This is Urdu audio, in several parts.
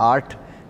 8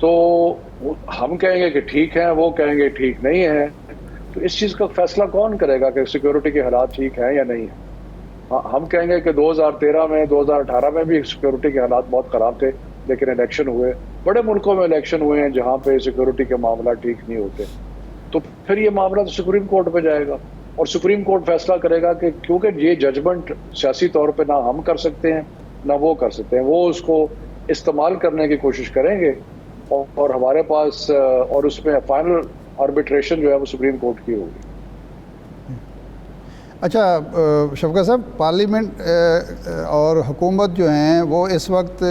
تو ہم کہیں گے کہ ٹھیک ہے، وہ کہیں گے ٹھیک نہیں ہے. تو اس چیز کا فیصلہ کون کرے گا کہ سیکیورٹی کے حالات ٹھیک ہیں یا نہیں ہیں؟ ہم کہیں گے کہ 2013 میں 2018 میں بھی سیکیورٹی کے حالات بہت خراب تھے، لیکن الیکشن ہوئے. بڑے ملکوں میں الیکشن ہوئے ہیں جہاں پہ سیکیورٹی کے معاملات ٹھیک نہیں ہوتے. تو پھر یہ معاملہ تو سپریم کورٹ پہ جائے گا اور سپریم کورٹ فیصلہ کرے گا کہ کیونکہ یہ ججمنٹ سیاسی طور پہ نہ ہم کر سکتے ہیں نہ وہ کر سکتے ہیں، وہ اس کو استعمال کرنے کی کوشش کریں گے اور ہمارے پاس اور اس میں فائنل آربیٹریشن جو ہے وہ سپریم کورٹ کی ہوگی. اچھا شفقت صاحب، پارلیمنٹ اور حکومت جو ہیں وہ اس وقت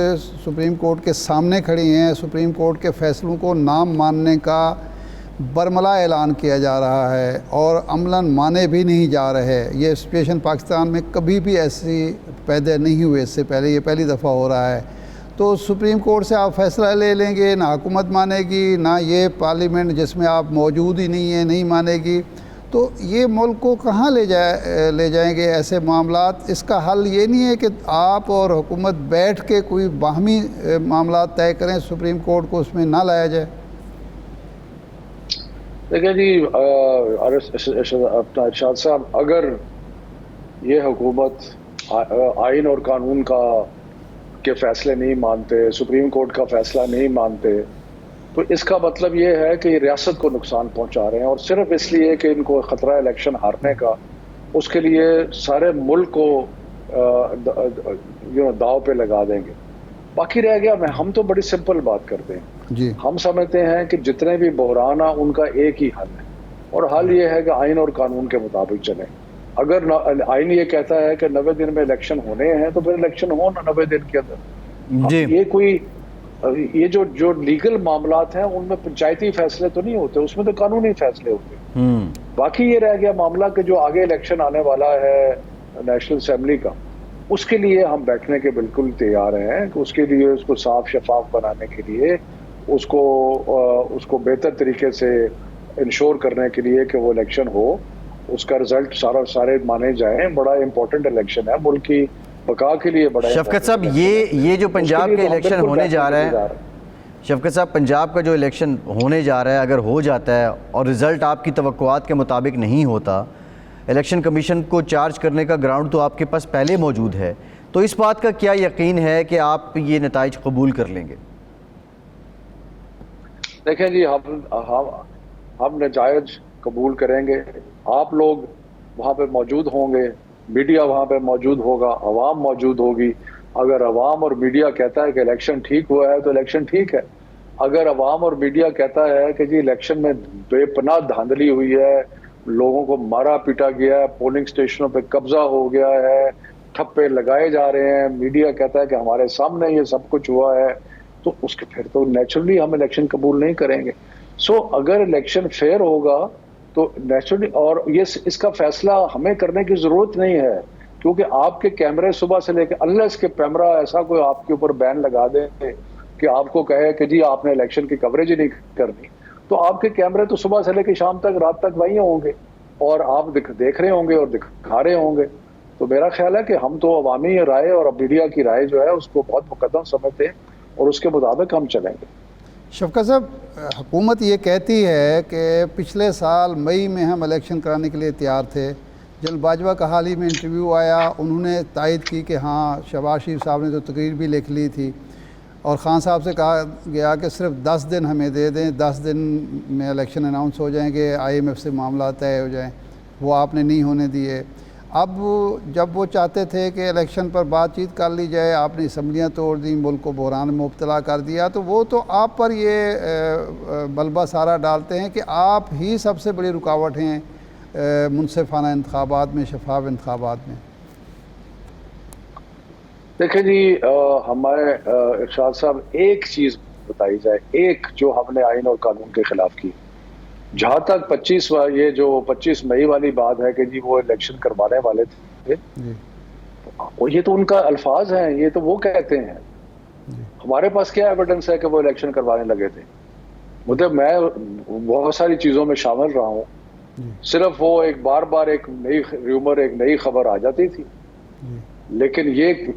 سپریم کورٹ کے سامنے کھڑی ہیں. سپریم کورٹ کے فیصلوں کو نام ماننے کا برملا اعلان کیا جا رہا ہے اور عملاً مانے بھی نہیں جا رہے. یہ سچویشن پاکستان میں کبھی بھی ایسی پیدا نہیں ہوئی، اس سے پہلے یہ پہلی دفعہ ہو رہا ہے. تو سپریم کورٹ سے آپ فیصلہ لے لیں گے، نہ حکومت مانے گی، نہ یہ پارلیمنٹ جس میں آپ موجود ہی نہیں ہیں نہیں مانے گی. تو یہ ملک کو کہاں لے جائیں گے ایسے معاملات؟ اس کا حل یہ نہیں ہے کہ آپ اور حکومت بیٹھ کے کوئی باہمی معاملات طے کریں، سپریم کورٹ کو اس میں نہ لایا جائے؟ دیکھیں جی اپنا ارشاد صاحب، اگر یہ حکومت آئین اور قانون کے فیصلے نہیں مانتے، سپریم کورٹ کا فیصلہ نہیں مانتے، تو اس کا مطلب یہ ہے کہ یہ ریاست کو نقصان پہنچا رہے ہیں، اور صرف اس لیے کہ ان کو خطرہ الیکشن ہارنے کا، اس کے لیے سارے ملک کو داؤ پہ لگا دیں گے. باقی رہ گیا ہم تو بڑی سمپل بات کرتے ہیں جی، ہم سمجھتے ہیں کہ جتنے بھی بحران ہیں ان کا ایک ہی حل ہے، اور حل یہ ہے کہ آئین اور قانون کے مطابق چلیں. اگر آئین یہ کہتا ہے کہ 90 دن میں الیکشن ہونے ہیں تو پھر الیکشن ہو نا 90 دن کے اندر. جی یہ جو لیگل معاملات ہیں ان میں پنچایتی فیصلے تو نہیں ہوتے، اس میں تو قانونی فیصلے ہوتے. باقی یہ رہ گیا معاملہ کہ جو آگے الیکشن آنے والا ہے نیشنل اسمبلی کا، اس کے لیے ہم بیٹھنے کے بالکل تیار ہیں کہ اس کے لیے اس کو صاف شفاف بنانے کے لیے اس کو بہتر طریقے سے انشور کرنے کے لیے کہ وہ الیکشن ہو، اس کا رزلٹ سارے مانے جائیں. بڑا امپورٹنٹ الیکشن ہے، ملک کی بقا کے لیے بڑا. شفقت صاحب، یہ جو پنجاب کا الیکشن ہونے جا رہا ہے، شفقت صاحب پنجاب کا جو الیکشن ہونے جا رہا ہے، اگر ہو جاتا ہے اور رزلٹ آپ کی توقعات کے مطابق نہیں ہوتا، الیکشن کمیشن کو چارج کرنے کا گراؤنڈ تو آپ کے پاس پہلے موجود ہے، تو اس بات کا کیا یقین ہے کہ آپ یہ نتائج قبول کر لیں گے؟ دیکھیں جی، ہم نتائج قبول کریں گے. آپ لوگ وہاں پہ موجود ہوں گے، میڈیا وہاں پہ موجود ہوگا، عوام موجود ہوگی. اگر عوام اور میڈیا کہتا ہے کہ الیکشن ٹھیک ہوا ہے تو الیکشن ٹھیک ہے. اگر عوام اور میڈیا کہتا ہے کہ جی الیکشن میں بے پناہ دھاندلی ہوئی ہے، لوگوں کو مارا پیٹا گیا ہے، پولنگ سٹیشنوں پہ قبضہ ہو گیا ہے، ٹھپے لگائے جا رہے ہیں، میڈیا کہتا ہے کہ ہمارے سامنے یہ سب کچھ ہوا ہے، تو اس کے پھر تو نیچرلی ہم الیکشن قبول نہیں کریں گے. اگر الیکشن فیئر ہوگا تو نیچرلی، اور اس کا فیصلہ ہمیں کرنے کی ضرورت نہیں ہے، کیونکہ آپ کے کیمرے صبح سے لے کے اللہ اس کے کیمرہ ایسا کوئی آپ کے اوپر بین لگا دے کہ آپ کو کہے کہ جی آپ نے الیکشن کی کوریج ہی نہیں کرنی، تو آپ کے کیمرے تو صبح سے لے کے شام تک رات تک وہیں ہوں گے اور آپ دیکھ رہے ہوں گے اور دکھا رہے ہوں گے. تو میرا خیال ہے کہ ہم تو عوامی رائے اور میڈیا کی رائے جو ہے اس کو بہت مقدم سمجھتے ہیں اور اس کے مطابق ہم چلیں گے. شفقت صاحب، حکومت یہ کہتی ہے کہ پچھلے سال مئی میں ہم الیکشن کرانے کے لیے تیار تھے. جنرل باجوہ کا حال ہی میں انٹرویو آیا، انہوں نے تائید کی کہ ہاں شہباز شریف صاحب نے تو تقریر بھی لکھ لی تھی، اور خان صاحب سے کہا گیا کہ صرف 10 دن ہمیں دے دیں، 10 دن میں الیکشن اناؤنس ہو جائیں گے، IMF سے معاملات طے ہو جائیں. وہ آپ نے نہیں ہونے دیے. اب جب وہ چاہتے تھے کہ الیکشن پر بات چیت کر لی جائے، آپ نے اسمبلیاں توڑ دیں، ملک کو بحران میں مبتلا کر دیا، تو وہ تو آپ پر یہ ملبہ سارا ڈالتے ہیں کہ آپ ہی سب سے بڑی رکاوٹ ہیں منصفانہ انتخابات میں، شفاف انتخابات میں. دیکھیں جی، ہمارے ارشاد صاحب ایک چیز بتائی جائے، ایک جو ہم نے آئین اور قانون کے خلاف کی، جہاں تک 25 مئی والی بات ہے کہ جی وہ الیکشن کروانے والے تھے، یہ تو ان کا الفاظ ہیں، یہ تو وہ کہتے ہیں. ہمارے پاس کیا ایویڈنس ہے کہ وہ الیکشن کروانے لگے تھے؟ مطلب میں بہت ساری چیزوں میں شامل رہا ہوں، صرف وہ ایک بار ایک نئی ریومر، ایک نئی خبر آ جاتی تھی، لیکن یہ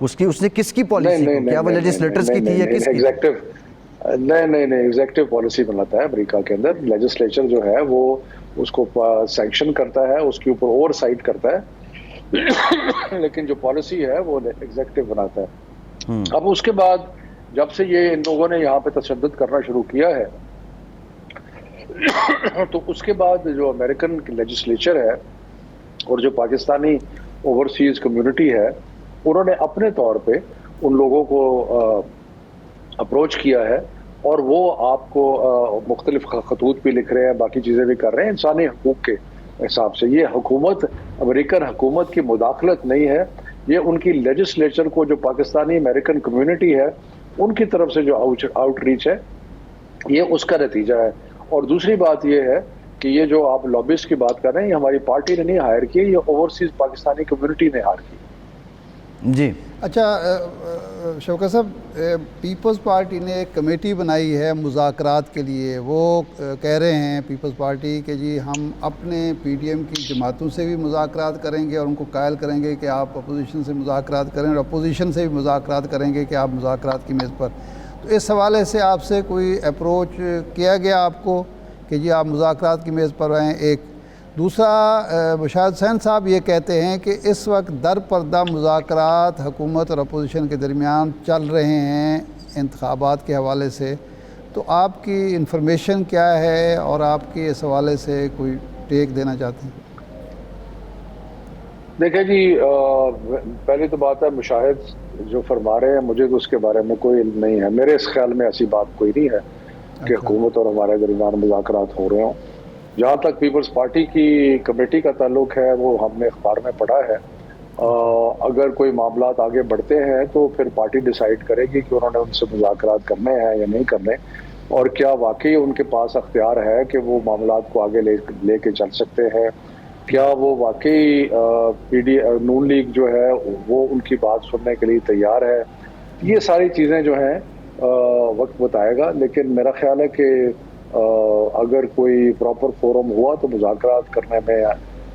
اس نے کس کی پالیسی کو، کیا وہ لیجسلیٹرز کی تھی یا کس کی؟ نہیں ایگزیکٹو پالیسی بناتا ہے امریکہ کے اندر. لیجسلیچر جو ہے وہ اس کو سینکشن کرتا ہے, اس کے اوپر اوور سائٹ کرتا ہے, لیکن جو پالیسی ہے وہ ایگزیکٹو بناتا ہے. اب اس کے بعد جب سے یہ ان لوگوں نے یہاں پہ تشدد کرنا شروع کیا ہے تو اس کے بعد جو امریکن لیجسلیچر ہے اور جو پاکستانی اوورسیز کمیونٹی ہے, انہوں نے اپنے طور پہ ان لوگوں کو اپروچ کیا ہے اور وہ آپ کو مختلف خطوط بھی لکھ رہے ہیں, باقی چیزیں بھی کر رہے ہیں انسانی حقوق کے حساب سے. یہ حکومت, امریکن حکومت کی مداخلت نہیں ہے, یہ ان کی لیجسلیچر کو جو پاکستانی امریکن کمیونٹی ہے ان کی طرف سے جو آؤٹ ریچ ہے یہ اس کا نتیجہ ہے. اور دوسری بات یہ ہے کہ یہ جو آپ لابسٹ کی بات کر رہے ہیں یہ ہماری پارٹی نے نہیں ہائر کی, یہ اوورسیز پاکستانی کمیونٹی نے ہائر کی. جی اچھا شوکت صاحب, پیپلز پارٹی نے ایک کمیٹی بنائی ہے مذاکرات کے لیے. وہ کہہ رہے ہیں پیپلز پارٹی کہ جی ہم اپنے پی ڈی ایم کی جماعتوں سے بھی مذاکرات کریں گے اور ان کو قائل کریں گے کہ آپ اپوزیشن سے مذاکرات کریں, اور اپوزیشن سے بھی مذاکرات کریں گے کہ آپ مذاکرات کی میز پر. تو اس حوالے سے آپ سے کوئی اپروچ کیا گیا آپ کو کہ جی آپ مذاکرات کی میز پر آئیں؟ ایک دوسرا, مشاہد حسین صاحب یہ کہتے ہیں کہ اس وقت در پردہ مذاکرات حکومت اور اپوزیشن کے درمیان چل رہے ہیں انتخابات کے حوالے سے. تو آپ کی انفارمیشن کیا ہے اور آپ کی اس حوالے سے کوئی ٹیک دینا چاہتے ہیں؟ دیکھیں جی, پہلی تو بات ہے مشاہد جو فرما رہے ہیں مجھے تو اس کے بارے میں کوئی علم نہیں ہے. میرے اس خیال میں ایسی بات کوئی نہیں ہے کہ حکومت اور ہمارے درمیان مذاکرات ہو رہے ہوں. جہاں تک پیپلز پارٹی کی کمیٹی کا تعلق ہے وہ ہم نے اخبار میں پڑھا ہے. اگر کوئی معاملات آگے بڑھتے ہیں تو پھر پارٹی ڈیسائیڈ کرے گی کہ انہوں نے ان سے مذاکرات کرنے ہیں یا نہیں کرنے, اور کیا واقعی ان کے پاس اختیار ہے کہ وہ معاملات کو آگے لے کے چل سکتے ہیں, کیا وہ واقعی نون لیگ جو ہے وہ ان کی بات سننے کے لیے تیار ہے. یہ ساری چیزیں جو ہیں وقت بتائے گا, لیکن میرا خیال ہے کہ اگر کوئی پراپر فورم ہوا تو مذاکرات کرنے میں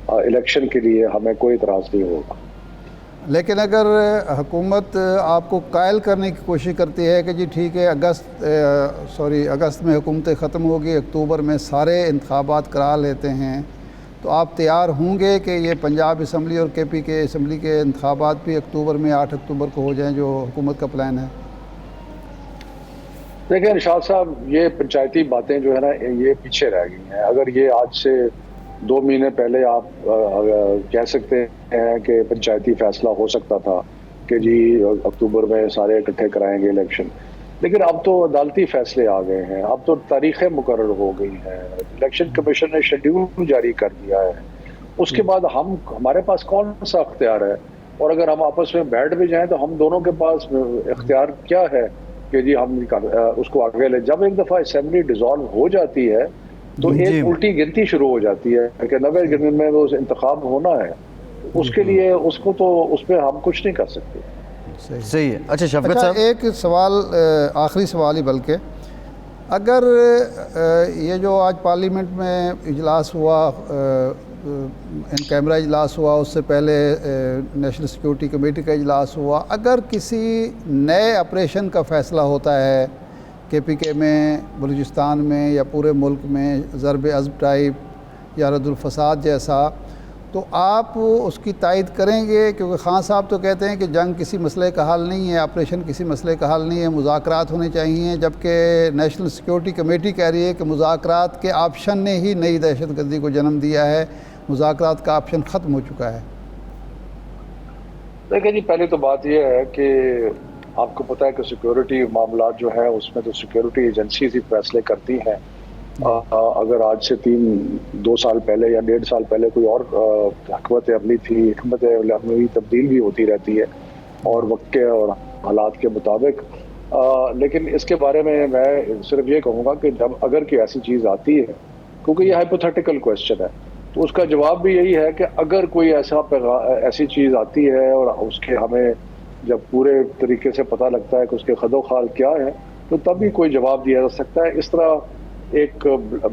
الیکشن کے لیے ہمیں کوئی اعتراض نہیں ہوگا. لیکن اگر حکومت آپ کو قائل کرنے کی کوشش کرتی ہے کہ جی ٹھیک ہے اگست میں حکومتیں ختم ہوگی, اکتوبر میں سارے انتخابات کرا لیتے ہیں, تو آپ تیار ہوں گے کہ یہ پنجاب اسمبلی اور کے پی کے اسمبلی کے انتخابات بھی اکتوبر میں 8 اکتوبر کو ہو جائیں جو حکومت کا پلان ہے؟ دیکھیں ارشاد صاحب, یہ پنچایتی باتیں جو ہے نا یہ پیچھے رہ گئی ہیں. اگر یہ آج سے 2 مہینے پہلے آپ کہہ سکتے ہیں کہ پنچایتی فیصلہ ہو سکتا تھا کہ جی اکتوبر میں سارے اکٹھے کرائیں گے الیکشن, لیکن اب تو عدالتی فیصلے آ گئے ہیں, اب تو تاریخیں مقرر ہو گئی ہیں, الیکشن کمیشن نے شیڈیول جاری کر دیا ہے. اس کے بعد ہمارے پاس کون سا اختیار ہے؟ اور اگر ہم آپس میں بیٹھ بھی جائیں تو ہم دونوں کے پاس اختیار کیا ہے کہ جی ہم اس کو آگے لے. جب ایک دفعہ اسمبلی ڈیزالو ہو جاتی ہے تو ایک الٹی گنتی شروع ہو جاتی ہے کہ 90 دن میں وہ انتخاب ہونا ہے. اس کے لیے اس کو تو اس پہ ہم کچھ نہیں کر سکتے. صحیح ہے. اچھا شفقت صاحب, ایک سوال, آخری سوال ہی بلکہ, اگر یہ جو آج پارلیمنٹ میں اجلاس ہوا, ان کیمرہ اجلاس ہوا, اس سے پہلے نیشنل سیکیورٹی کمیٹی کا اجلاس ہوا, اگر کسی نئے آپریشن کا فیصلہ ہوتا ہے کے پی کے میں, بلوچستان میں یا پورے ملک میں, ضرب عضب ٹائپ یا رد الفساد جیسا, تو آپ اس کی تائید کریں گے؟ کیونکہ خان صاحب تو کہتے ہیں کہ جنگ کسی مسئلے کا حل نہیں ہے, آپریشن کسی مسئلے کا حل نہیں ہے, مذاکرات ہونے چاہیے, جبکہ نیشنل سیکیورٹی کمیٹی کہہ رہی ہے کہ مذاکرات کے آپشن نے ہی نئی دہشت گردی کو جنم دیا ہے, مذاکرات کا آپشن ختم ہو چکا ہے. دیکھیں جی, پہلے تو بات یہ ہے کہ آپ کو پتہ ہے کہ سیکیورٹی معاملات جو ہیں اس میں تو سیکیورٹی ایجنسیز ہی فیصلے کرتی ہیں. اگر آج سے 2 سال پہلے یا 1.5 سال پہلے کوئی اور حکمت عملی تھی, حکمت عملی تبدیل بھی ہوتی رہتی ہے اور وقت کے اور حالات کے مطابق. لیکن اس کے بارے میں صرف یہ کہوں گا کہ جب اگر کوئی ایسی چیز آتی ہے, کیونکہ یہ ہائپوتھیٹیکل کویسچن ہے, تو اس کا جواب بھی یہی ہے کہ اگر کوئی ایسی چیز آتی ہے اور اس کے ہمیں جب پورے طریقے سے پتہ لگتا ہے کہ اس کے خد و خال کیا ہے, تو تب بھی کوئی جواب دیا جا سکتا ہے. اس طرح ایک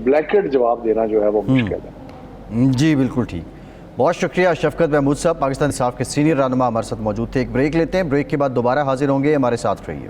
بلیکٹ جواب دینا جو ہے وہ مشکل ہے. جی بالکل ٹھیک. بہت شکریہ شفقت محمود صاحب، پاکستان انصاف کے سینئر رہنما ہمارے ساتھ موجود تھے. ایک بریک لیتے ہیں، بریک کے بعد دوبارہ حاضر ہوں گے، ہمارے ساتھ رہیے.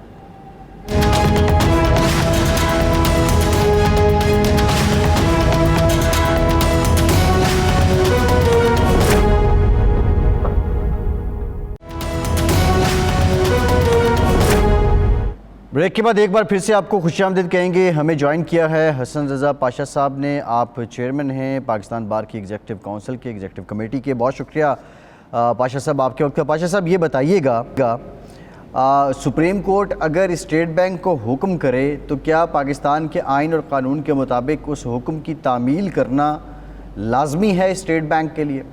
بریک کے بعد ایک بار پھر سے آپ کو خوش آمدید کہیں گے. ہمیں جوائن کیا ہے حسن رضا پاشا صاحب نے. آپ چیئرمین ہیں پاکستان بار کی ایگزیکٹو کونسل کے، ایگزیکٹو کمیٹی کے. بہت شکریہ پاشا صاحب آپ کے وقت کا. پاشا صاحب یہ بتائیے گا سپریم کورٹ اگر اسٹیٹ بینک کو حکم کرے تو کیا پاکستان کے آئین اور قانون کے مطابق اس حکم کی تعمیل کرنا لازمی ہے اسٹیٹ بینک کے لیے؟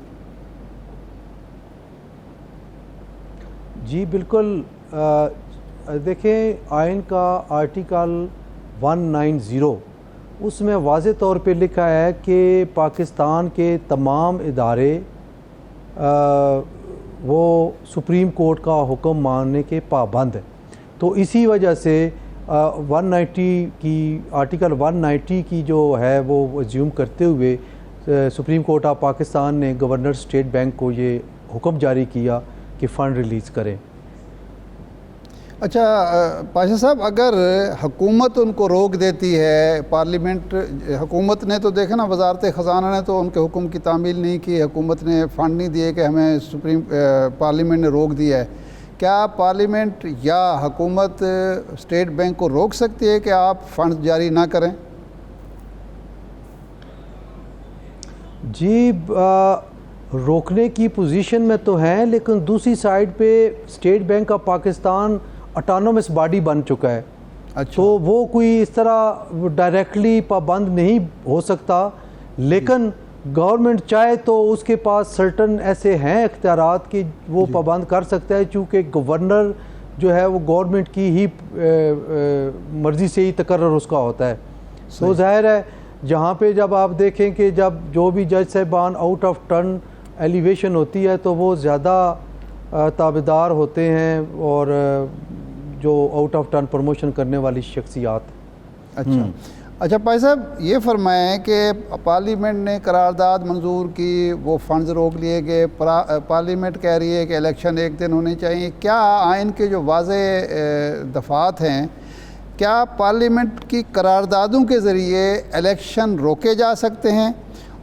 جی بالکل. دیکھیں آئین کا آرٹیکل 190 اس میں واضح طور پہ لکھا ہے کہ پاکستان کے تمام ادارے وہ سپریم کورٹ کا حکم ماننے کے پابند ہیں. تو اسی وجہ سے 190 کی آرٹیکل 190 کی جو ہے وہ ایزیوم کرتے ہوئے سپریم کورٹ آف پاکستان نے گورنر اسٹیٹ بینک کو یہ حکم جاری کیا کہ فنڈ ریلیز کریں. اچھا پاشا صاحب، اگر حکومت ان کو روک دیتی ہے، پارلیمنٹ حکومت نے تو دیکھا نا، وزارت خزانہ نے تو ان کے حکم کی تعمیل نہیں کی، حکومت نے فنڈ نہیں دیے کہ ہمیں پارلیمنٹ نے روک دیا ہے، کیا پارلیمنٹ یا حکومت اسٹیٹ بینک کو روک سکتی ہے کہ آپ فنڈ جاری نہ کریں؟ جی روکنے کی پوزیشن میں تو ہیں، لیکن دوسری سائیڈ پہ State Bank of Pakistan autonomous body بن چکا ہے. تو وہ کوئی اس طرح ڈائریکٹلی پابند نہیں ہو سکتا، لیکن گورنمنٹ چاہے تو اس کے پاس سرٹن ایسے ہیں اختیارات کہ وہ پابند کر سکتا ہے، چونکہ گورنر جو ہے وہ گورنمنٹ کی ہی مرضی سے ہی تقرر اس کا ہوتا ہے. تو ظاہر ہے جہاں پہ جب آپ دیکھیں کہ جب جو بھی جج صاحبان آؤٹ آف ٹرن ایلیویشن ہوتی ہے تو وہ زیادہ تابعدار ہوتے ہیں اور جو آؤٹ آف ٹرن پروموشن کرنے والی شخصیات. اچھا بھائی صاحب یہ فرمائیں کہ پارلیمنٹ نے قرارداد منظور کی، وہ فنڈز روک لیے گئے، پارلیمنٹ کہہ رہی ہے کہ الیکشن ایک دن ہونے چاہیے. کیا آئین کے جو واضح دفعات ہیں، کیا پارلیمنٹ کی قراردادوں کے ذریعے الیکشن روکے جا سکتے ہیں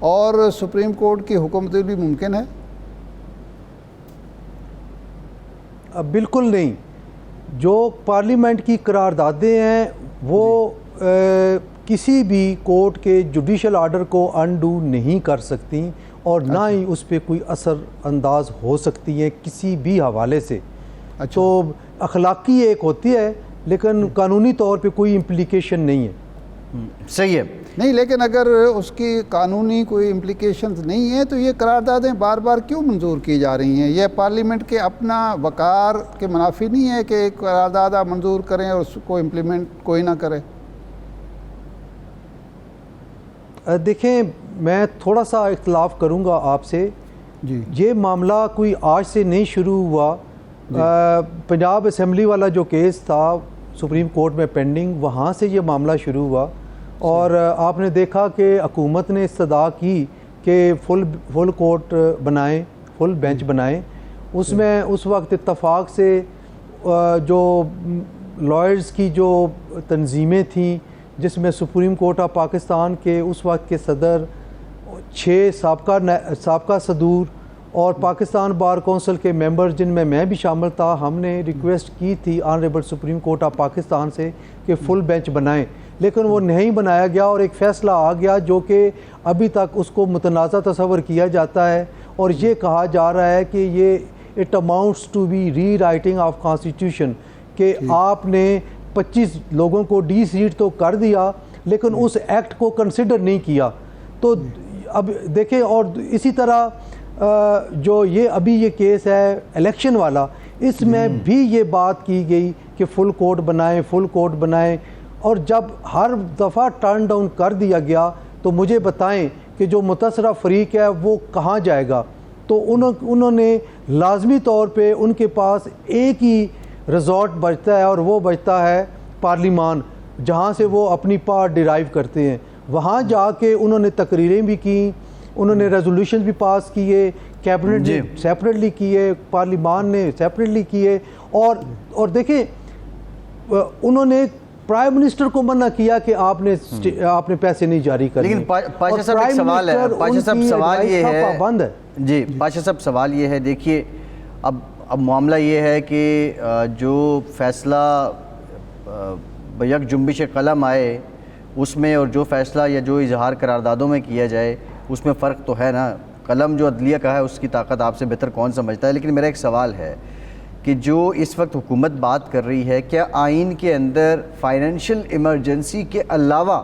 اور سپریم کورٹ کی حکم بھی ممکن ہے؟ بالکل نہیں. جو پارلیمنٹ کی قراردادیں ہیں وہ کسی بھی کورٹ کے جوڈیشل آرڈر کو انڈو نہیں کر سکتی اور نہ ہی اس پہ کوئی اثر انداز ہو سکتی ہیں کسی بھی حوالے سے. تو اخلاقی ایک ہوتی ہے لیکن قانونی طور پہ کوئی امپلیکیشن نہیں ہے. صحیح ہے. نہیں، لیکن اگر اس کی قانونی کوئی امپلیکیشنز نہیں ہیں تو یہ قراردادیں بار بار کیوں منظور کی جا رہی ہیں؟ یہ پارلیمنٹ کے اپنا وقار کے منافی نہیں ہے کہ ایک قرارداد آپ منظور کریں اور اس کو امپلیمنٹ کوئی نہ کرے؟ دیکھیں میں تھوڑا سا اختلاف کروں گا آپ سے. جی یہ معاملہ کوئی آج سے نہیں شروع ہوا. پنجاب اسمبلی والا جو کیس تھا سپریم کورٹ میں پینڈنگ، وہاں سے یہ معاملہ شروع ہوا اور آپ نے دیکھا کہ حکومت نے استدعا کی کہ فل کورٹ بنائیں، فل بینچ بنائیں. اس میں اس وقت اتفاق سے جو لائرز کی جو تنظیمیں تھیں جس میں سپریم کورٹ آف پاکستان کے اس وقت کے صدر، 6 سابقہ صدور اور پاکستان بار کونسل کے ممبر جن میں بھی شامل تھا، ہم نے ریکویسٹ کی تھی honourable supreme court of Pakistan سے کہ فل بینچ بنائیں، لیکن وہ نہیں بنایا گیا اور ایک فیصلہ آ گیا جو کہ ابھی تک اس کو متنازع تصور کیا جاتا ہے اور یہ کہا جا رہا ہے کہ یہ it amounts to be rewriting of constitution, کہ آپ نے 25 لوگوں کو ڈی سیٹ تو کر دیا لیکن اس ایکٹ کو کنسیڈر نہیں کیا. تو اب دیکھیں، اور اسی طرح جو یہ کیس ہے الیکشن والا، اس میں بھی یہ بات کی گئی کہ فل کورٹ بنائیں اور جب ہر دفعہ ٹرن ڈاؤن کر دیا گیا تو مجھے بتائیں کہ جو متاثرہ فریق ہے وہ کہاں جائے گا. تو انہوں نے لازمی طور پہ ان کے پاس ایک ہی ریزورٹ بچتا ہے اور وہ بچتا ہے پارلیمان، جہاں سے وہ اپنی پاور ڈیرائیو کرتے ہیں. وہاں جا کے انہوں نے تقریریں بھی کی، انہوں نے ریزولوشن بھی پاس کیے، کیبنٹ نے سیپریٹلی کیے، پارلیمان نے سیپریٹلی کیے، اور دیکھیں انہوں نے پرائم منسٹر کو منع کیا کہ آپ نے پیسے نہیں جاری کرنے. لیکن پاشا صاحب ایک سوال ہے، پاشا صاحب سوال یہ ہے، پابند ہے. جی پاشا صاحب سوال یہ ہے، دیکھیے اب معاملہ یہ ہے کہ جو فیصلہ بیک جنبش قلم آئے اس میں اور جو فیصلہ یا جو اظہار قراردادوں میں کیا جائے اس میں فرق تو ہے نا. قلم جو عدلیہ کا ہے اس کی طاقت آپ سے بہتر کون سمجھتا ہے. لیکن میرا ایک سوال ہے کہ جو اس وقت حکومت بات کر رہی ہے، کیا آئین کے اندر فائنینشیل ایمرجنسی کے علاوہ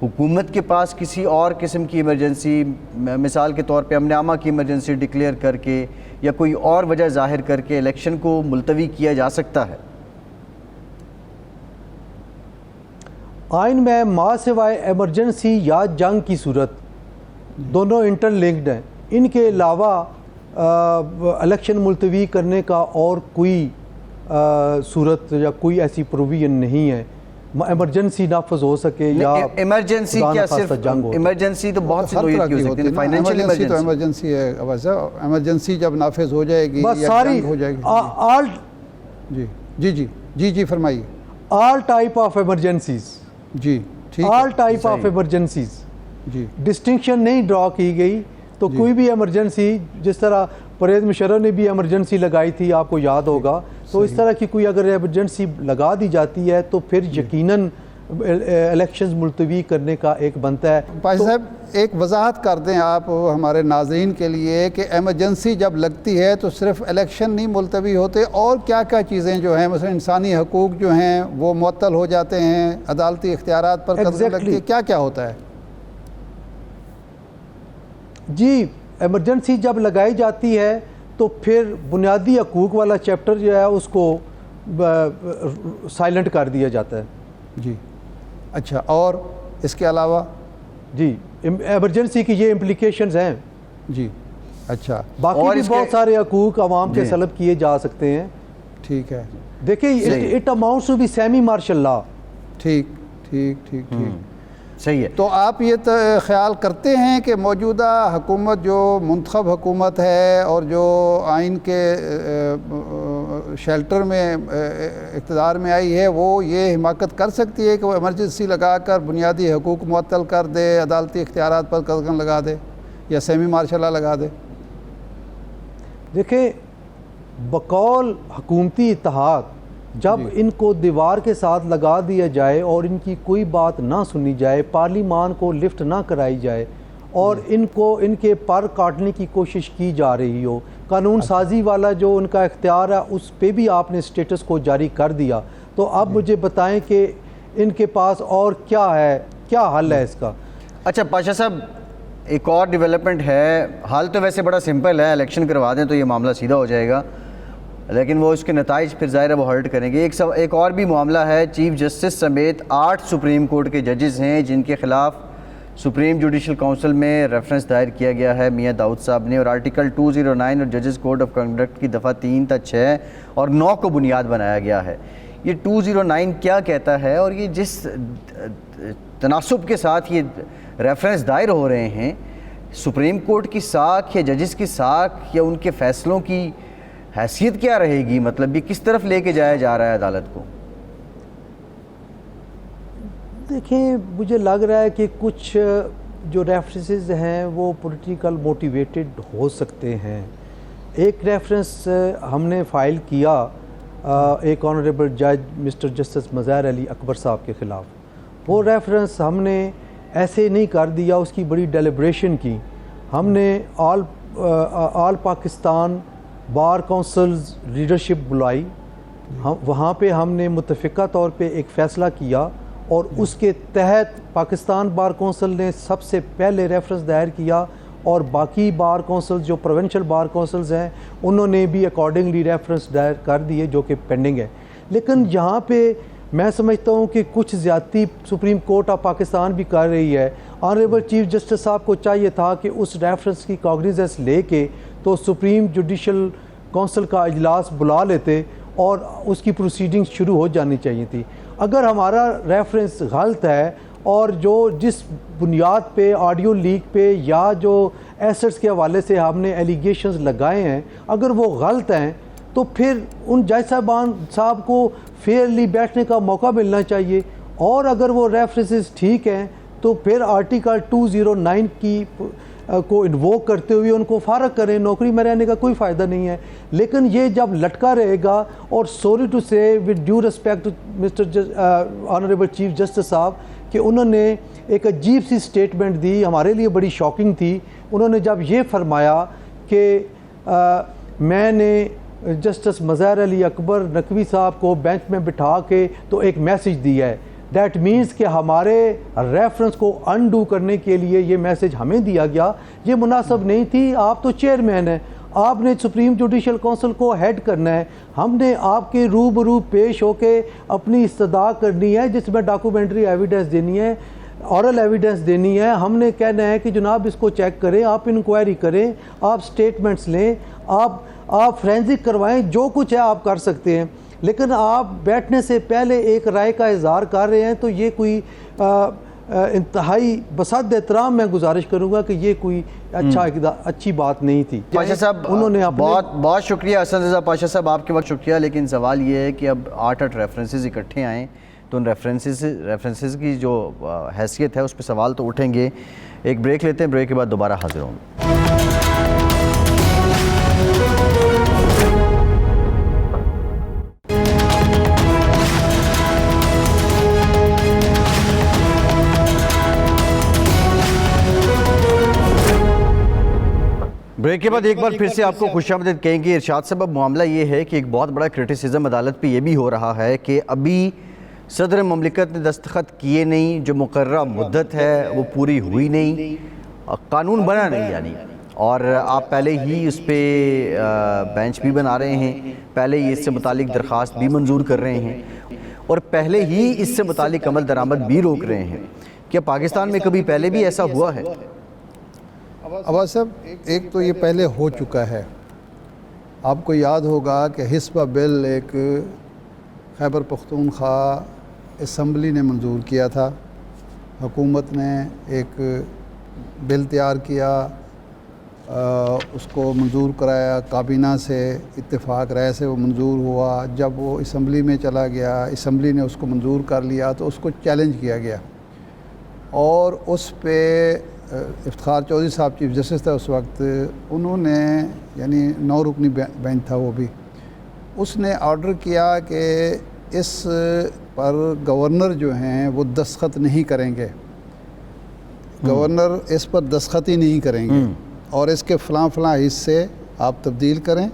حکومت کے پاس کسی اور قسم کی ایمرجنسی، مثال کے طور پہ امن عامہ کی ایمرجنسی ڈکلیئر کر کے یا کوئی اور وجہ ظاہر کر کے الیکشن کو ملتوی کیا جا سکتا ہے؟ آئین میں ما سوائے ایمرجنسی یا جنگ کی صورت دونوں انٹر لنکڈ ہیں، ان کے علاوہ الیکشن ملتوی کرنے کا اور کوئی صورت یا کوئی ایسی پروویژن نہیں ہے. ایمرجنسی نافذ ہو سکے یا ایمرجنسی کیا صرف جنگ ہو، ایمرجنسی تو بہت سی نوعیت کی ہو سکتی ہے. فائنینشیل ایمرجنسی تو ایمرجنسی ہے، ایمرجنسی جب نافذ ہو جائے گی یا جنگ ہو جائے گی. جی فرمائیے. آل ٹائپ آف ایمرجنسیز، جی ٹھیک، آل ٹائپ آف ایمرجنسیز، جی ڈسٹنکشن نہیں ڈرا کی گئی. تو کوئی بھی ایمرجنسی، جس طرح پرویز مشرف نے بھی ایمرجنسی لگائی تھی آپ کو یاد ہوگا، تو اس طرح کی کوئی اگر ایمرجنسی لگا دی جاتی ہے تو پھر یقیناً الیکشنز ملتوی کرنے کا ایک بنتا ہے. پاشا صاحب ایک وضاحت کر دیں آپ ہمارے ناظرین کے لیے کہ ایمرجنسی جب لگتی ہے تو صرف الیکشن نہیں ملتوی ہوتے، اور کیا کیا چیزیں جو ہیں، مثلا انسانی حقوق جو ہیں وہ معطل ہو جاتے ہیں، عدالتی اختیارات پر قبضہ لگتی ہے، کیا کیا ہوتا ہے؟ جی ایمرجنسی جب لگائی جاتی ہے تو پھر بنیادی حقوق والا چیپٹر جو ہے اس کو سائلنٹ کر دیا جاتا ہے. جی اچھا، اور اس کے علاوہ؟ جی ایمرجنسی کی یہ امپلیکیشنز ہیں. جی اچھا، باقی بھی بہت سارے حقوق عوام کے سلب کیے جا سکتے ہیں. ٹھیک ہے، دیکھیں it amounts to be semi martial law. ٹھیک ٹھیک ٹھیک ٹھیک، صحیح ہے. تو آپ یہ خیال کرتے ہیں کہ موجودہ حکومت جو منتخب حکومت ہے اور جو آئین کے شیلٹر میں اقتدار میں آئی ہے، وہ یہ حمایت کر سکتی ہے کہ وہ ایمرجنسی لگا کر بنیادی حقوق معطل کر دے، عدالتی اختیارات پر قدغن لگا دے یا سیمی مارشل لا لگا دے؟ دیکھیں بقول حکومتی اتحاد جب ان کو دیوار کے ساتھ لگا دیا جائے اور ان کی کوئی بات نہ سنی جائے، پارلیمان کو لفٹ نہ کرائی جائے اور ان کے پر کاٹنے کی کوشش کی جا رہی ہو، قانون سازی والا جو ان کا اختیار ہے اس پہ بھی آپ نے اسٹیٹس کو جاری کر دیا، تو اب مجھے بتائیں کہ ان کے پاس اور کیا ہے، کیا حل ہے اس کا؟ اچھا پاشا صاحب ایک اور ڈیولپمنٹ ہے، حال تو ویسے بڑا سمپل ہے، الیکشن کروا دیں تو یہ معاملہ سیدھا ہو جائے گا، لیکن وہ اس کے نتائج پھر ظاہر ہے وہ ہرٹ کریں گے. ایک اور بھی معاملہ ہے، چیف جسٹس سمیت 8 سپریم کورٹ کے ججز ہیں جن کے خلاف سپریم جوڈیشل کونسل میں ریفرنس دائر کیا گیا ہے میاں داؤد صاحب نے، اور آرٹیکل 209 اور ججز کوڈ آف کنڈکٹ کی دفعہ 3 تا 6 اور 9 کو بنیاد بنایا گیا ہے. یہ 209 کیا کہتا ہے اور یہ جس تناسب کے ساتھ یہ ریفرنس دائر ہو رہے ہیں، سپریم کورٹ کی ساکھ یا ججز کی ساکھ یا ان کے فیصلوں کی حیثیت کیا رہے گی؟ مطلب یہ کس طرف لے کے جایا جا رہا ہے عدالت کو؟ دیکھیں مجھے لگ رہا ہے کہ کچھ جو ریفرنسز ہیں وہ پولیٹیکل موٹیویٹڈ ہو سکتے ہیں. ایک ریفرنس ہم نے فائل کیا ایک آنریبل جج مسٹر جسٹس مظاہر علی اکبر صاحب کے خلاف. وہ ریفرنس ہم نے ایسے نہیں کر دیا، اس کی بڑی ڈیلیبریشن کی. ہم نے آل پاکستان بار کونسلز لیڈرشپ بلائی، وہاں پہ ہم نے متفقہ طور پہ ایک فیصلہ کیا اور اس کے تحت پاکستان بار کونسل نے سب سے پہلے ریفرنس دائر کیا اور باقی بار کونسلز جو پروونشل بار کونسلز ہیں انہوں نے بھی اکارڈنگلی ریفرنس دائر کر دیے جو کہ پینڈنگ ہے. لیکن یہاں پہ میں سمجھتا ہوں کہ کچھ زیادتی سپریم کورٹ آف پاکستان بھی کر رہی ہے. آنریبل چیف جسٹس صاحب کو چاہیے تھا کہ اس ریفرنس کی کاگنیزنس لے کے تو سپریم جوڈیشل کونسل کا اجلاس بلا لیتے اور اس کی پروسیڈنگز شروع ہو جانی چاہیے تھی. اگر ہمارا ریفرنس غلط ہے اور جو جس بنیاد پہ آڈیو لیک پہ یا جو ایسٹس کے حوالے سے ہم نے ایلیگیشنز لگائے ہیں اگر وہ غلط ہیں تو پھر ان جج صاحبان صاحب کو فیئرلی بیٹھنے کا موقع ملنا چاہیے، اور اگر وہ ریفرنسز ٹھیک ہیں تو پھر آرٹیکل 209 کی کو انووک کرتے ہوئے ان کو فارغ کریں، نوکری میں رہنے کا کوئی فائدہ نہیں ہے۔ لیکن یہ جب لٹکا رہے گا، اور sorry to say with due respect mister honourable chief justice صاحب کہ انہوں نے ایک عجیب سی سٹیٹمنٹ دی، ہمارے لیے بڑی شاکنگ تھی۔ انہوں نے جب یہ فرمایا کہ میں نے جسٹس مظہر علی اکبر نقوی صاحب کو بینچ میں بٹھا کے تو ایک میسج دیا ہے، دیٹ مینس کہ ہمارے ریفرنس کو انڈو کرنے کے لیے یہ میسج ہمیں دیا گیا، یہ مناسب نہیں تھی۔ آپ تو چیئرمین ہیں، آپ نے سپریم جوڈیشل کونسل کو ہیڈ کرنا ہے، ہم نے آپ کے روبرو پیش ہو کے اپنی استدعا کرنی ہے جس میں ڈاکومنٹری ایویڈنس دینی ہے، اورل ایویڈنس دینی ہے۔ ہم نے کہنا ہے کہ جناب اس کو چیک کریں، آپ انکوائری کریں، آپ سٹیٹمنٹس لیں، آپ فرینزک کروائیں، جو کچھ ہے آپ کر سکتے ہیں، لیکن آپ بیٹھنے سے پہلے ایک رائے کا اظہار کر رہے ہیں تو یہ کوئی انتہائی بصد احترام میں گزارش کروں گا کہ یہ کوئی اچھی بات نہیں تھی۔ پاشا صاحب انہوں نے بہت شکریہ حسن رضا پاشا صاحب، آپ کے وقت شکریہ، لیکن سوال یہ ہے کہ اب 8 ریفرنسز اکٹھے آئیں تو ان ریفرنسز کی جو حیثیت ہے اس پہ سوال تو اٹھیں گے۔ ایک بریک لیتے ہیں، بریک کے بعد دوبارہ حاضر ہوں۔ بریک کے بعد ایک بار پھر سے آپ کو خوش آمدید کہیں گے۔ ارشاد صاحب، اب معاملہ یہ ہے کہ ایک بہت بڑا کرٹیسزم عدالت پہ یہ بھی ہو رہا ہے کہ ابھی صدر مملکت نے دستخط کیے نہیں، جو مقررہ مدت ہے وہ پوری ہوئی نہیں، قانون بنا نہیں یعنی، اور آپ پہلے ہی اس پہ بینچ بھی بنا رہے ہیں، پہلے ہی اس سے متعلق درخواست بھی منظور کر رہے ہیں، اور پہلے ہی اس سے متعلق عمل درآمد بھی روک رہے ہیں۔ کیا پاکستان میں کبھی پہلے بھی ایسا ہوا ہے؟ عباس صاحب، ایک تو یہ پہلے ہو چکا ہے، آپ کو یاد ہوگا کہ حسبہ بل ایک خیبر پختونخوا اسمبلی نے منظور کیا تھا، حکومت نے ایک بل تیار کیا، اس کو منظور کرایا، کابینہ سے اتفاق رائے سے وہ منظور ہوا، جب وہ اسمبلی میں چلا گیا، اسمبلی نے اس کو منظور کر لیا تو اس کو چیلنج کیا گیا، اور اس پہ افتخار چودھری صاحب چیف جسٹس تھا اس وقت، انہوں نے یعنی 9 رکنی بینچ تھا وہ بھی، اس نے آرڈر کیا کہ اس پر گورنر جو ہیں وہ دستخط نہیں کریں گے، گورنر اس پر دستخط ہی نہیں کریں گے، اور اس کے فلاں حصے آپ تبدیل کریں،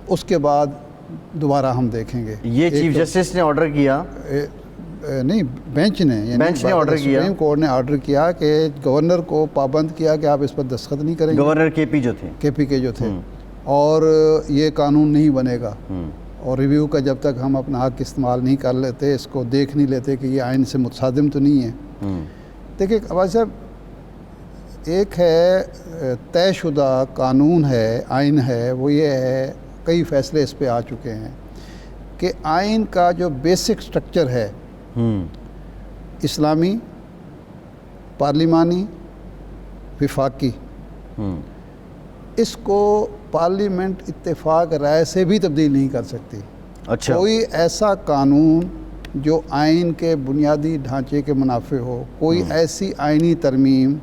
اس کے بعد دوبارہ ہم دیکھیں گے۔ یہ چیف جسٹس نے آرڈر کیا؟ نہیں، بینچ نے آرڈر کیا، سپریم کورٹ نے آرڈر کیا کہ گورنر کو پابند کیا کہ آپ اس پر دستخط نہیں کریں گے، گورنر کے پی جو تھے، اور یہ قانون نہیں بنے گا، اور ریویو کا جب تک ہم اپنا حق استعمال نہیں کر لیتے، اس کو دیکھ نہیں لیتے کہ یہ آئین سے متصادم تو نہیں ہے۔ دیکھیں عباس صاحب، ایک ہے طے شدہ قانون ہے، آئین ہے، وہ یہ ہے، کئی فیصلے اس پہ آ چکے ہیں کہ آئین کا جو بیسک سٹرکچر ہے، اسلامی، پارلیمانی، وفاقی، اس کو پارلیمنٹ اتفاق رائے سے بھی تبدیل نہیں کر سکتی۔ اچھا، کوئی ایسا قانون جو آئین کے بنیادی ڈھانچے کے منافع ہو، کوئی ایسی آئینی ترمیم،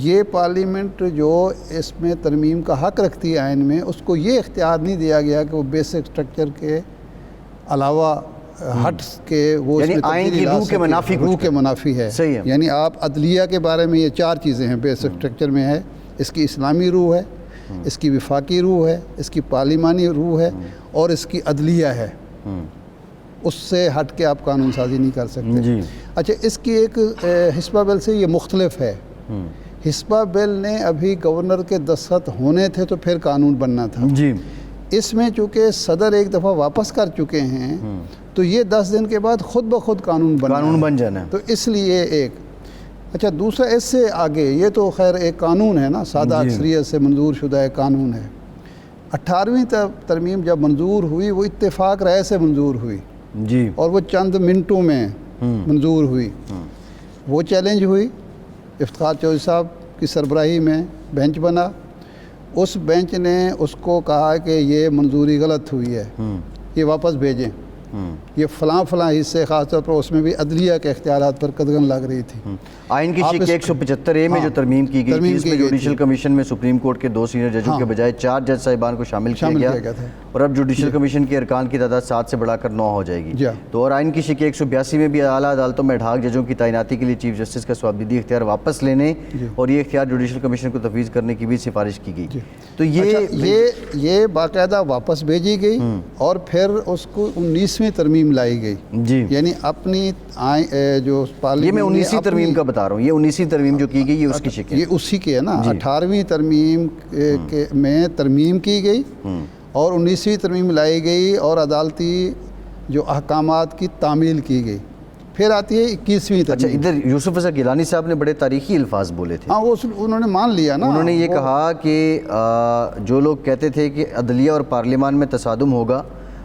یہ پارلیمنٹ جو اس میں ترمیم کا حق رکھتی ہے آئین میں، اس کو یہ اختیار نہیں دیا گیا کہ وہ بیسک سٹرکچر کے علاوہ ہٹ کے وہ یعنی آئین کی روح کے منافی ہے۔ یعنی آپ عدلیہ کے بارے میں یہ 4 چیزیں ہیں بیسک سٹرکچر میں ہے، اس کی اسلامی روح ہے، اس کی وفاقی روح ہے، اس کی پارلیمانی روح ہے، اور اس کی عدلیہ ہے، اس سے ہٹ کے آپ قانون سازی نہیں کر سکتے۔ اچھا، اس کی ایک حسبہ بل سے یہ مختلف ہے، حسبہ بل نے ابھی گورنر کے دستخط ہونے تھے تو پھر قانون بننا تھا، اس میں چونکہ صدر ایک دفعہ واپس کر چکے ہیں تو یہ 10 دن کے بعد خود بخود قانون بن جانا ہے، تو اس لیے ایک۔ اچھا، دوسرا اس سے آگے، یہ تو خیر ایک قانون ہے نا، سادہ اکثریت سے منظور شدہ ایک قانون ہے۔ 18ویں ترمیم جب منظور ہوئی وہ اتفاق رائے سے منظور ہوئی، اور وہ چند منٹوں میں منظور ہوئی۔ وہ چیلنج ہوئی، افتخار چودھری صاحب کی سربراہی میں بینچ بنا، اس بینچ نے اس کو کہا کہ یہ منظوری غلط ہوئی ہے، یہ واپس بھیجیں، یہ فلاں حصے خاص طور پر اس میں بھی عدلیہ کے اختیارات پر قدغن لگ رہی تھی۔ آئین کی شق 175A میں جو ترمیم کی گئی تھی، اس میں جوڈیشل کمیشن میں سپریم کورٹ کے 2 سینئر ججوں کے بجائے 4 جج صاحبان کو شامل کیا گیا اور اب جوڈیشل کمیشن کے ارکان کی تعداد 7 سے بڑھا کر 9 ہو جائے گی۔ تو اور آئین کی شق 182 میں بھی اعلیٰ عدالتوں میں ایڈ ہاک ججوں کی تعیناتی کے لیے چیف جسٹس کا سوابدیدی اختیار واپس لینے اور یہ اختیار جوڈیشل کمیشن کو تفویض کرنے کی بھی سفارش کی گئی۔ تو یہ باقاعدہ واپس بھیجی گئی اور پھر اس کو 19ویں ترمیم لائی گئی، یعنی اپنی جو یہ میں 19ویں ترمیم کا بتا رہا ہوں، یہ 19ویں ترمیم جو کی گئی یہ اس کی شکل، یہ اسی کی ہے نا۔ 18ویں ترمیم میں ترمیم کی گئی اور 19ویں ترمیم لائی گئی اور عدالتی جو احکامات کی تعمیل کی گئی۔ پھر آتی ہے 21ویں ترمیم۔ اچھا، ادھر یوسف رضا گیلانی صاحب نے بڑے تاریخی الفاظ بولے تھے۔ ہاں، وہ انہوں نے مان لیا نا، انہوں نے یہ کہا کہ جو لوگ کہتے تھے کہ عدلیہ اور پارلیمان میں تصادم ہوگا،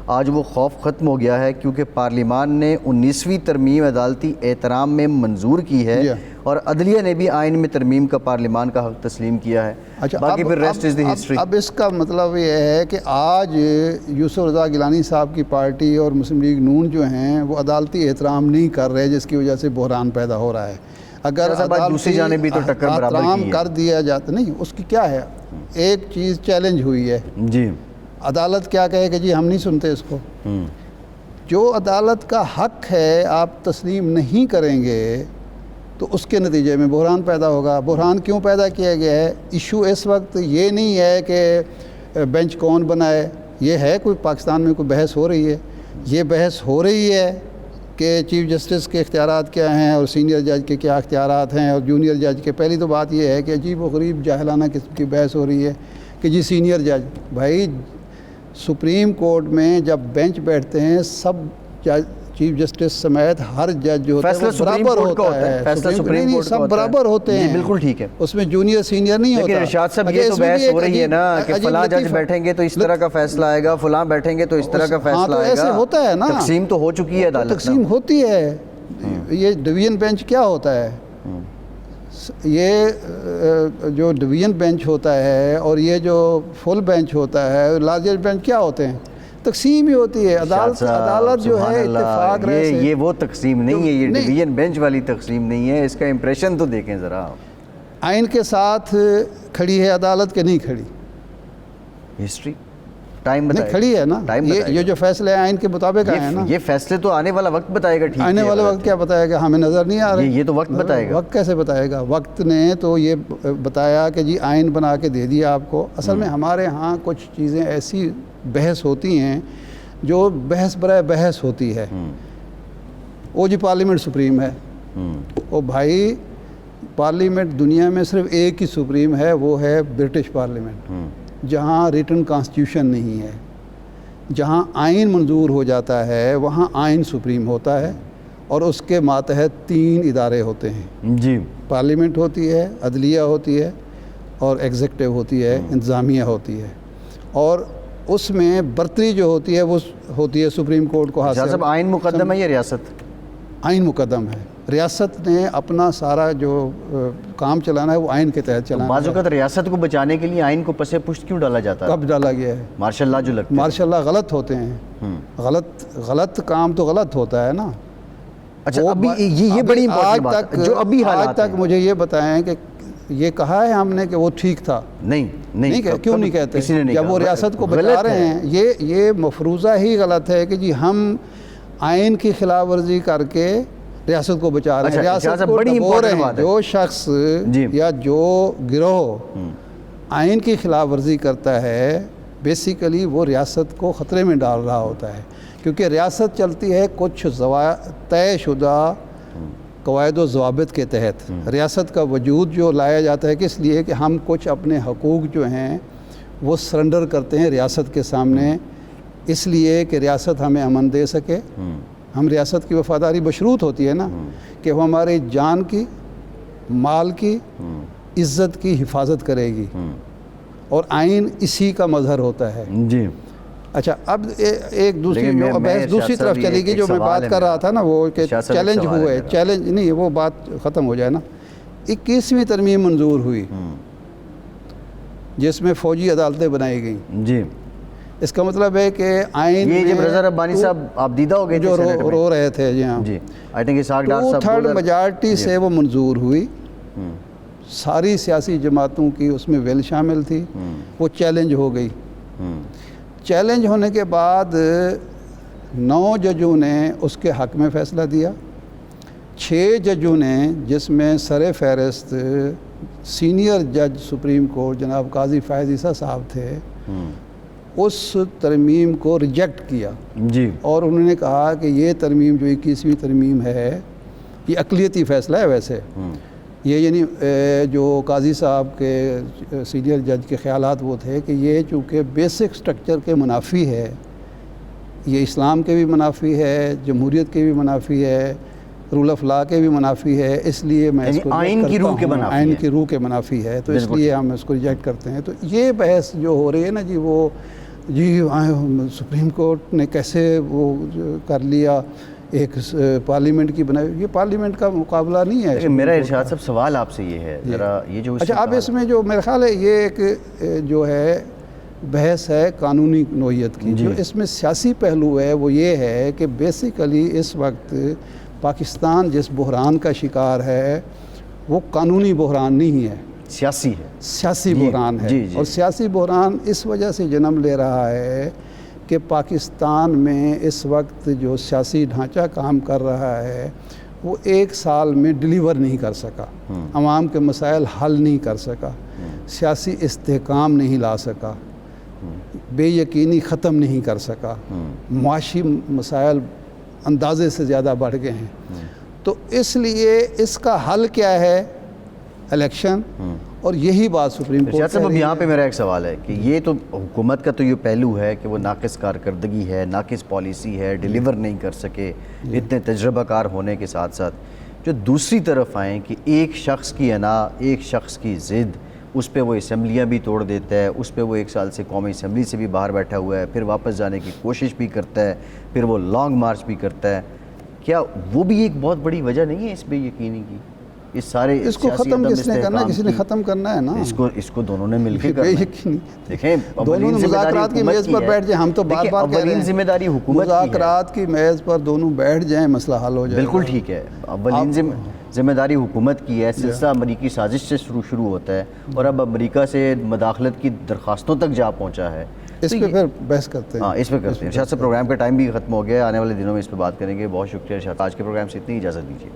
آج وہ خوف ختم ہو گیا ہے، کیونکہ پارلیمان نے 19ویں ترمیم عدالتی احترام میں منظور کی ہے اور عدلیہ نے بھی آئین میں ترمیم کا پارلیمان کا حق تسلیم کیا ہے۔ باقی پھر ریسٹ از دی ہسٹری۔ اب اس کا مطلب یہ ہے کہ آج یوسف رضا گیلانی صاحب کی پارٹی اور مسلم لیگ نون جو ہیں وہ عدالتی احترام نہیں کر رہے، جس کی وجہ سے بحران پیدا ہو رہا ہے۔ اگر دوسری جانب بھی تو ٹکر برابر احترام کر دیا جاتا، نہیں، اس کی کیا ہے، ایک چیز چیلنج ہوئی ہے، جی عدالت کیا کہے کہ جی ہم نہیں سنتے اس کو۔ جو عدالت کا حق ہے آپ تسلیم نہیں کریں گے تو اس کے نتیجے میں بحران پیدا ہوگا۔ بحران کیوں پیدا کیا گیا ہے؟ ایشو اس وقت یہ نہیں ہے کہ بینچ کون بنائے، یہ ہے کوئی پاکستان میں کوئی بحث ہو رہی ہے، یہ بحث ہو رہی ہے کہ چیف جسٹس کے اختیارات کیا ہیں اور سینئر جج کے کیا اختیارات ہیں اور جونیئر جج کے۔ پہلی تو بات یہ ہے کہ عجیب و غریب جاہلانہ قسم کی بحث ہو رہی ہے کہ جی سینئر جج، بھائی سپریم کورٹ میں جب بینچ بیٹھتے ہیں سب چیف جسٹس سمیت ہر جج جو ہوتا ہے وہ برابر ہوتا ہے، فیصلہ سپریم کورٹ سب برابر ہوتے ہیں، بالکل ٹھیک ہے، اس میں جونیئر سینئر نہیں ہوتا۔ لیکن ارشاد صاحب یہ تو بحث ہو رہی ہے نا کہ فلاں جج بیٹھیں گے تو اس طرح کا فیصلہ آئے گا، فلاں بیٹھیں گے تو اس طرح کا فیصلہ آئے گا، ایسے ہوتا ہے نا، تقسیم تو ہو چکی ہے عدالت، تقسیم ہوتی ہے۔ یہ ڈویژن بینچ کیا ہوتا ہے؟ یہ جو ڈویژن بینچ ہوتا ہے اور یہ جو فل بینچ ہوتا ہے، لارجر بینچ کیا ہوتے ہیں؟ تقسیم ہی ہوتی ہے۔ عدالت جو ہے اتفاق رہے سے، یہ وہ تقسیم نہیں ہے، یہ ڈویژن بینچ والی تقسیم نہیں ہے، اس کا امپریشن تو دیکھیں ذرا۔ آئین کے ساتھ کھڑی ہے عدالت کے نہیں کھڑی؟ ہسٹری ٹائم بتائے گا، کھڑی ہے نا، یہ جو فیصلے آئین کے مطابق آئے ہیں نا، یہ فیصلے تو آنے والا وقت بتائے گا۔ ٹھیک ہے، آنے والا وقت کیا بتائے گا؟ ہمیں نظر نہیں آ رہا، یہ تو وقت بتائے گا۔ وقت کیسے بتائے گا؟ وقت نے تو یہ بتایا کہ جی آئین بنا کے دے دیا آپ کو۔ اصل میں ہمارے ہاں کچھ چیزیں ایسی بحث ہوتی ہیں جو بحث برائے بحث ہوتی ہے۔ وہ جی پارلیمنٹ سپریم ہے، وہ بھائی پارلیمنٹ دنیا میں صرف ایک ہی سپریم ہے، وہ ہے برٹش پارلیمنٹ، جہاں ریٹن کانسٹیٹیوشن نہیں ہے، جہاں آئین منظور ہو جاتا ہے وہاں آئین سپریم ہوتا ہے اور اس کے ماتحت 3 ادارے ہوتے ہیں جی، پارلیمنٹ ہوتی ہے، عدلیہ ہوتی ہے اور ایگزیکٹو ہوتی ہے، انتظامیہ ہوتی ہے، اور اس میں برتری جو ہوتی ہے وہ ہوتی ہے سپریم کورٹ کو حاصل۔ صاحب آئین مقدم ہے یا ریاست؟ آئین مقدم ہے، ریاست نے اپنا سارا جو کام چلانا ہے وہ آئین کے تحت چلانا ہے۔ بعض اوقات ریاست کو بچانے کے لیے آئین کو پس پشت کیوں ڈالا جاتا ہے؟ کب ڈالا گیا ہے؟ ماشاء اللہ جو لگتا ہے، ماشاء اللہ غلط ہوتے ہیں، غلط کام تو غلط ہوتا ہے نا۔ اچھا ابھی یہ بڑی امپورٹنٹ بات ہے جو ابھی حالات آج تک مجھے یہ بتائیں کہ یہ کہا ہے ہم نے کہ وہ ٹھیک تھا؟ نہیں، کیوں نہیں کہتے؟ کسی نے نہیں جب وہ ریاست کو بچا رہے ہیں، یہ مفروضہ ہی غلط ہے کہ جی ہم آئین کی خلاف ورزی کر کے ریاست کو بچا رہے ہیں، ریاست کو ڈبو رہے ہیں۔ جو شخص یا جو گروہ آئین کی خلاف ورزی کرتا ہے بیسیکلی وہ ریاست کو خطرے میں ڈال رہا ہوتا ہے، کیونکہ ریاست چلتی ہے کچھ طے شدہ قواعد و ضوابط کے تحت۔ ریاست کا وجود جو لایا جاتا ہے کس لیے کہ ہم کچھ اپنے حقوق جو ہیں وہ سرنڈر کرتے ہیں ریاست کے سامنے، اس لیے کہ ریاست ہمیں امن دے سکے۔ ہم ریاست کی وفاداری بشروط ہوتی ہے نا کہ وہ ہماری جان کی، مال کی، عزت کی حفاظت کرے گی، اور آئین اسی کا مظہر ہوتا ہے۔ جی، اچھا اب ایک دوسری لیکن جو میں بحث دوسری ارشاد طرف صاحب چلی گئی ایک جو میں سوال بات ہے کر رہا میرا۔ تھا نا وہ کہ ارشاد صاحب ایک چیلنج سوال ہے ہوئے، میرا۔ چیلنج نہیں وہ بات ختم ہو جائے نا، 21ویں ترمیم منظور ہوئی جس میں فوجی عدالتیں بنائی گئیں، جی اس کا مطلب ہے کہ آئین یہ جب میں رضا ربانی صاحب آپ دیدہ ہو گئے تھے جو سینٹ میں؟ رو رہے تھے جی ہاں، جی آئی تھنک اسحاق ڈار صاحب 2/3 میجارٹی سے وہ منظور ہوئی، ساری سیاسی جماعتوں کی اس میں ویل شامل تھی، وہ چیلنج ہو گئی۔ چیلنج ہونے کے بعد 9 ججوں نے اس کے حق میں فیصلہ دیا، 6 ججوں نے جس میں سر فہرست سینئر جج سپریم کورٹ جناب قاضی فائز عیسیٰ صاحب تھے، اس ترمیم کو ریجیکٹ کیا جی اور انہوں نے کہا کہ یہ ترمیم جو 21ویں ترمیم ہے یہ اقلیتی فیصلہ ہے، ویسے یہ یعنی جو قاضی صاحب کے سینئر جج کے خیالات وہ تھے کہ یہ چونکہ بیسک سٹرکچر کے منافی ہے، یہ اسلام کے بھی منافی ہے، جمہوریت کے بھی منافی ہے، رول آف لا کے بھی منافی ہے، اس لیے میں اس یعنی کو آئین کی روح کے منافی آئین ہے۔ کی روح کے منافی ہے، تو اس بالکل لیے ہم اس کو ریجیکٹ کرتے ہیں۔ تو یہ بحث جو ہو رہی ہے نا جی، وہ جی سپریم کورٹ نے کیسے وہ کر لیا ایک پارلیمنٹ کی بنائی، یہ پارلیمنٹ کا مقابلہ نہیں ہے۔ لیکن میرا ارشاد صاحب سوال آپ سے یہ ہے ذرا یہ جو اچھا اب اس میں جو میرا خیال ہے یہ ایک جو ہے بحث ہے قانونی نوعیت کی، جو اس میں سیاسی پہلو ہے وہ یہ ہے کہ بیسیکلی اس وقت پاکستان جس بحران کا شکار ہے وہ قانونی بحران نہیں ہے، سیاسی ہے، سیاسی بحران ہے۔ اور سیاسی بحران اس وجہ سے جنم لے رہا ہے کہ پاکستان میں اس وقت جو سیاسی ڈھانچہ کام کر رہا ہے وہ 1 سال میں ڈیلیور نہیں کر سکا، عوام کے مسائل حل نہیں کر سکا، سیاسی استحکام نہیں لا سکا، بے یقینی ختم نہیں کر سکا، معاشی مسائل اندازے سے زیادہ بڑھ گئے ہیں۔ تو اس لیے اس کا حل کیا ہے؟ الیکشن، اور یہی بات سپریم کورٹ ارشاد صاحب اب یہاں پہ میرا ایک سوال ہے کہ یہ تو حکومت کا تو یہ پہلو ہے کہ وہ ناقص کارکردگی ہے، ناقص پالیسی ہے، ڈیلیور نہیں کر سکے اتنے تجربہ کار ہونے کے ساتھ ساتھ، جو دوسری طرف آئیں کہ ایک شخص کی انا، ایک شخص کی ضد، اس پہ وہ اسمبلیاں بھی توڑ دیتا ہے، اس پہ وہ 1 سال سے قومی اسمبلی سے بھی باہر بیٹھا ہوا ہے، پھر واپس جانے کی کوشش بھی کرتا ہے، پھر وہ لانگ مارچ بھی کرتا ہے، کیا وہ بھی ایک بہت بڑی وجہ نہیں ہے اس بے یقینی کی؟ اس سارے اس کو ختم کس نے کرنا ہے؟ کسی نے ختم کرنا ہے نا، اس کو دونوں نے مل کے کرنا بے ہے۔ یقینی دیکھیں دونوں نے مذاکرات کی میز پر بیٹھ جائیں، ہم تو بار بار کہہ رہے ہیں ذمہ داری حکومت کی ہے، مذاکرات کی میز پر دونوں بیٹھ جائیں، مسئلہ حل ہو جائے۔ بالکل ٹھیک ہے، اولین ذمہ داری حکومت کی ہے، سلسلہ امریکی سازش سے شروع ہوتا ہے اور اب امریکہ سے مداخلت کی درخواستوں تک جا پہنچا ہے۔ اس پہ پھر بحث کرتے ہیں۔ ہاں اس پہ کرتے ہیں۔ ارشاد صاحب پروگرام کا ٹائم بھی ختم ہو گیا، آنے والے دنوں میں اس پہ بات کریں گے۔ بہت شکریہ ارشاد، آج کے پروگرام سے اتنی اجازت دیجیے۔